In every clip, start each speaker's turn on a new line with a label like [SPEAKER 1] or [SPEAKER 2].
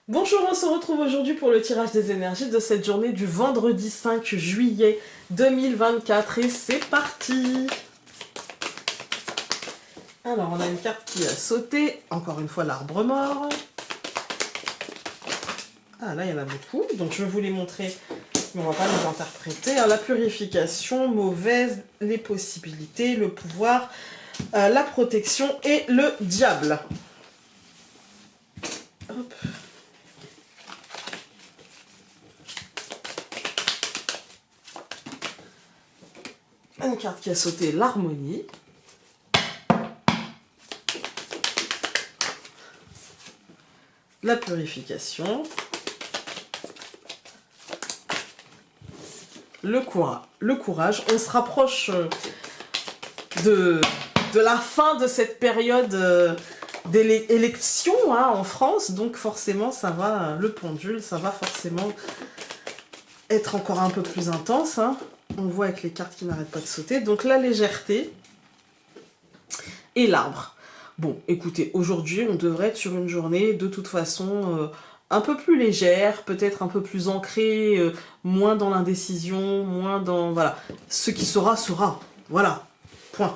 [SPEAKER 1] Bonjour, on se retrouve aujourd'hui pour le tirage des énergies de cette journée du vendredi 5 juillet 2024 et c'est parti. Alors on a une carte qui a sauté, encore une fois l'arbre mort. Ah là il y en a beaucoup, donc je vais vous les montrer, mais on va pas les interpréter. La purification, mauvaise, les possibilités, le pouvoir, la protection et le diable. Hop. Une carte qui a sauté, l'harmonie. La purification. Le courage. On se rapproche de la fin de cette période d'élection en France. Donc forcément, ça va, le pendule, ça va forcément être encore un peu plus intense. On voit avec les cartes qui n'arrêtent pas de sauter. Donc la légèreté et l'arbre. Bon, écoutez, aujourd'hui, on devrait être sur une journée, de toute façon, un peu plus légère, peut-être un peu plus ancrée, moins dans l'indécision, moins dans... Voilà. Ce qui sera, sera. Voilà. Point.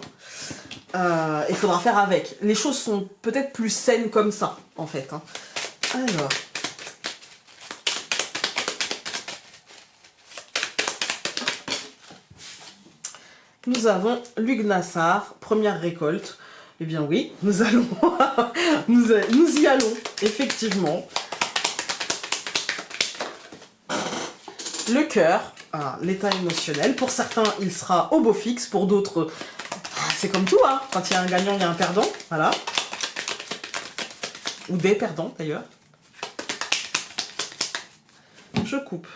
[SPEAKER 1] Il faudra faire avec. Les choses sont peut-être plus saines comme ça, en fait. Alors... Nous avons Lughnassar, première récolte. Eh bien oui, nous allons, nous y allons, effectivement. Le cœur, l'état émotionnel. Pour certains, il sera au beau fixe. Pour d'autres, c'est comme tout. Quand il y a un gagnant, il y a un perdant. Voilà. Ou des perdants, d'ailleurs. Je coupe.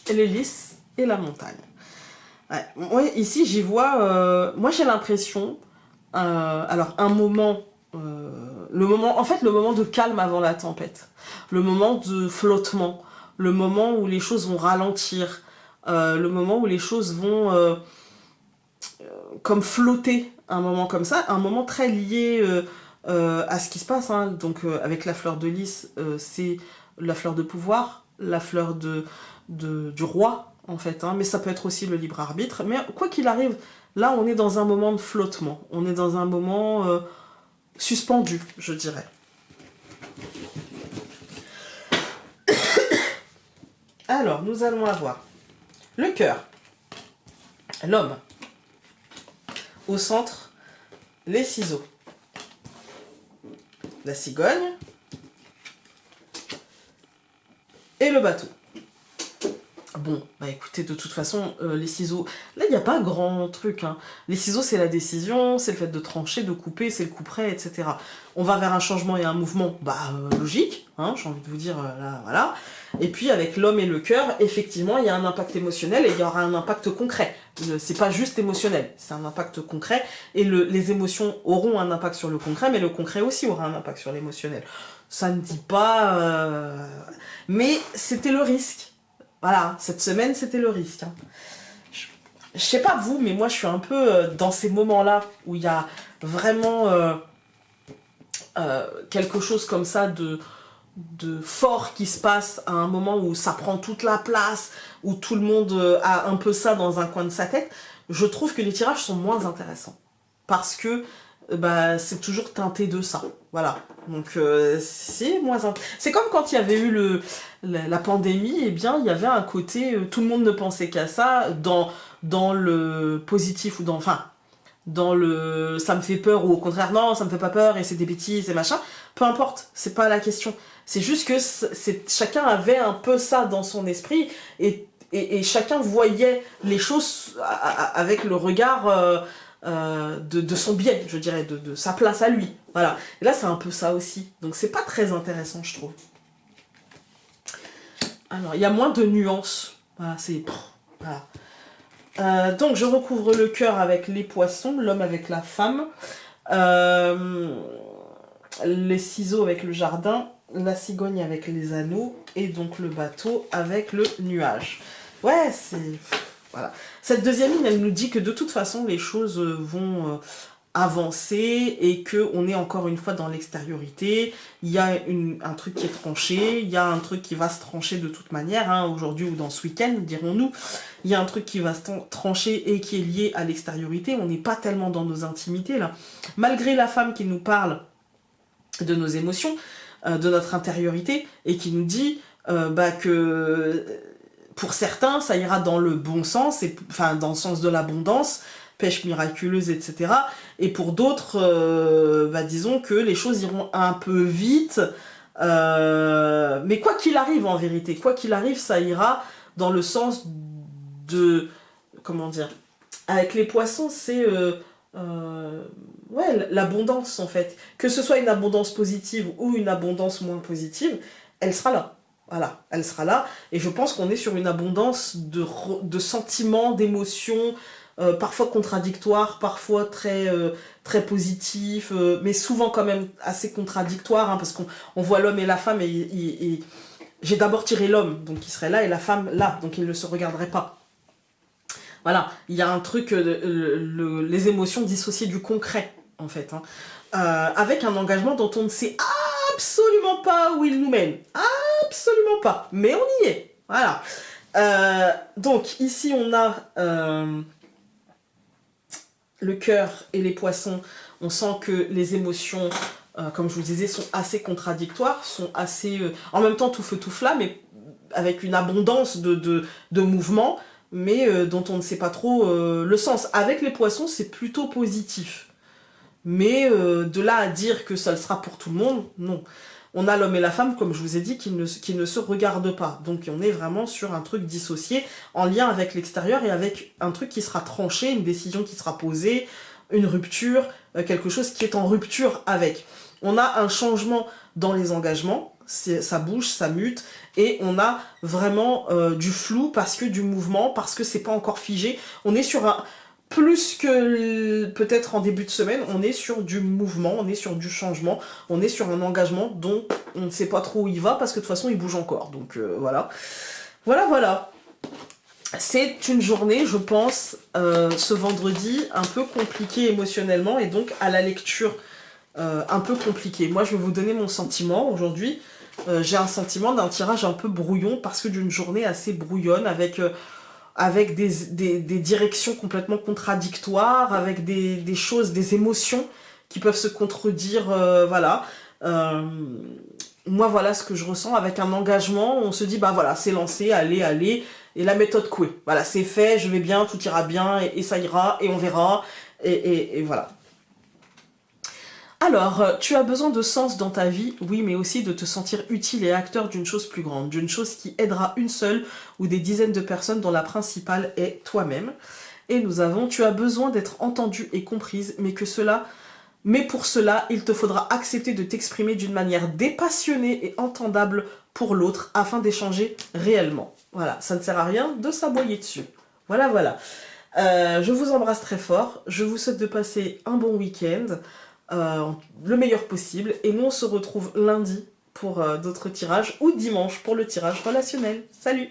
[SPEAKER 1] L'hélice et la montagne. Ouais, ici, j'y vois... moi, j'ai l'impression... alors, un moment... le moment de calme avant la tempête. Le moment de flottement. Le moment où les choses vont ralentir. Le moment où les choses vont... comme flotter. Un moment comme ça. Un moment très lié à ce qui se passe. Donc, avec la fleur de lys, c'est la fleur de pouvoir. La fleur du roi, en fait, mais ça peut être aussi le libre arbitre. Mais quoi qu'il arrive, là, on est dans un moment de flottement. On est dans un moment suspendu, je dirais. Alors, nous allons avoir le cœur, l'homme, au centre, les ciseaux, la cigogne et le bateau. Bon, bah écoutez, de toute façon, les ciseaux, là, il n'y a pas grand truc. Les ciseaux, c'est la décision, c'est le fait de trancher, de couper, c'est le couperet, etc. On va vers un changement et un mouvement, logique, j'ai envie de vous dire, là, voilà. Et puis, avec l'homme et le cœur, effectivement, il y a un impact émotionnel et il y aura un impact concret. C'est pas juste émotionnel, c'est un impact concret. Et les émotions auront un impact sur le concret, mais le concret aussi aura un impact sur l'émotionnel. Ça ne dit pas... Mais c'était le risque. Voilà, cette semaine, c'était le risque. Je sais pas vous, mais moi, je suis un peu dans ces moments-là où il y a vraiment quelque chose comme ça de fort qui se passe à un moment où ça prend toute la place, où tout le monde a un peu ça dans un coin de sa tête. Je trouve que les tirages sont moins intéressants. Parce que c'est toujours teinté de ça. Voilà. Donc c'est moins... C'est comme quand il y avait eu la pandémie, eh bien il y avait un côté, tout le monde ne pensait qu'à ça, dans le positif ou dans le ça me fait peur ou au contraire non, ça me fait pas peur et c'est des bêtises et machin. Peu importe, c'est pas la question. C'est juste que chacun avait un peu ça dans son esprit et chacun voyait les choses avec le regard... de son biais, je dirais, de sa place à lui. Voilà. Et là, c'est un peu ça aussi. Donc, c'est pas très intéressant, je trouve. Alors, il y a moins de nuances. Voilà, c'est... Voilà. Donc, je recouvre le cœur avec les poissons, l'homme avec la femme, les ciseaux avec le jardin, la cigogne avec les anneaux, et donc le bateau avec le nuage. Ouais, c'est... Voilà. Cette deuxième ligne, elle nous dit que de toute façon, les choses vont avancer et qu'on est encore une fois dans l'extériorité. Il y a un truc qui est tranché, il y a un truc qui va se trancher de toute manière, hein, aujourd'hui ou dans ce week-end, dirons-nous. Il y a un truc qui va se trancher et qui est lié à l'extériorité. On n'est pas tellement dans nos intimités, là. Malgré la femme qui nous parle de nos émotions, de notre intériorité, et qui nous dit que pour certains, ça ira dans le bon sens, enfin dans le sens de l'abondance, pêche miraculeuse, etc. Et pour d'autres, disons que les choses iront un peu vite. Mais quoi qu'il arrive, en vérité, quoi qu'il arrive, ça ira dans le sens de... Comment dire? Avec les poissons, c'est... l'abondance, en fait. Que ce soit une abondance positive ou une abondance moins positive, elle sera là. Voilà, elle sera là. Et je pense qu'on est sur une abondance de sentiments, d'émotions, parfois contradictoires, parfois très positifs, mais souvent quand même assez contradictoires, hein, parce qu'on voit l'homme et la femme, et j'ai d'abord tiré l'homme, donc il serait là, et la femme là, donc il ne se regarderait pas. Voilà, il y a un truc, les émotions dissociées du concret, en fait, hein, avec un engagement dont on ne sait absolument pas où il nous mène. Absolument pas, mais on y est. Voilà. Donc ici on a le cœur et les poissons. On sent que les émotions, comme je vous disais, sont assez contradictoires, sont assez en même temps tout feu tout flamme, mais avec une abondance de mouvements, mais dont on ne sait pas trop le sens. Avec les poissons, c'est plutôt positif. Mais de là à dire que ça le sera pour tout le monde, non. On a l'homme et la femme, comme je vous ai dit, qui ne se regardent pas. Donc on est vraiment sur un truc dissocié, en lien avec l'extérieur et avec un truc qui sera tranché, une décision qui sera posée, une rupture, quelque chose qui est en rupture avec. On a un changement dans les engagements, ça bouge, ça mute, et on a vraiment du flou, parce que du mouvement, parce que c'est pas encore figé. On est sur un... Plus que peut-être en début de semaine, on est sur du mouvement, on est sur du changement, on est sur un engagement dont on ne sait pas trop où il va, parce que de toute façon il bouge encore, donc voilà. Voilà. C'est une journée, je pense, ce vendredi, un peu compliquée émotionnellement, et donc à la lecture un peu compliquée. Moi je vais vous donner mon sentiment aujourd'hui. J'ai un sentiment d'un tirage un peu brouillon, parce que d'une journée assez brouillonne, avec des directions complètement contradictoires, avec des choses, des émotions qui peuvent se contredire, voilà. Moi, voilà ce que je ressens, avec un engagement, on se dit, bah voilà, c'est lancé, allez, et la méthode Coué. Voilà, c'est fait, je vais bien, tout ira bien, et ça ira, et on verra, et voilà. Alors, tu as besoin de sens dans ta vie, oui, mais aussi de te sentir utile et acteur d'une chose plus grande, d'une chose qui aidera une seule ou des dizaines de personnes, dont la principale est toi-même. Et nous avons, tu as besoin d'être entendue et comprise, mais pour cela, il te faudra accepter de t'exprimer d'une manière dépassionnée et entendable pour l'autre, afin d'échanger réellement. Voilà, ça ne sert à rien de s'aboyer dessus. Voilà. Je vous embrasse très fort, je vous souhaite de passer un bon week-end, le meilleur possible, et nous on se retrouve lundi pour d'autres tirages, ou dimanche pour le tirage relationnel. Salut!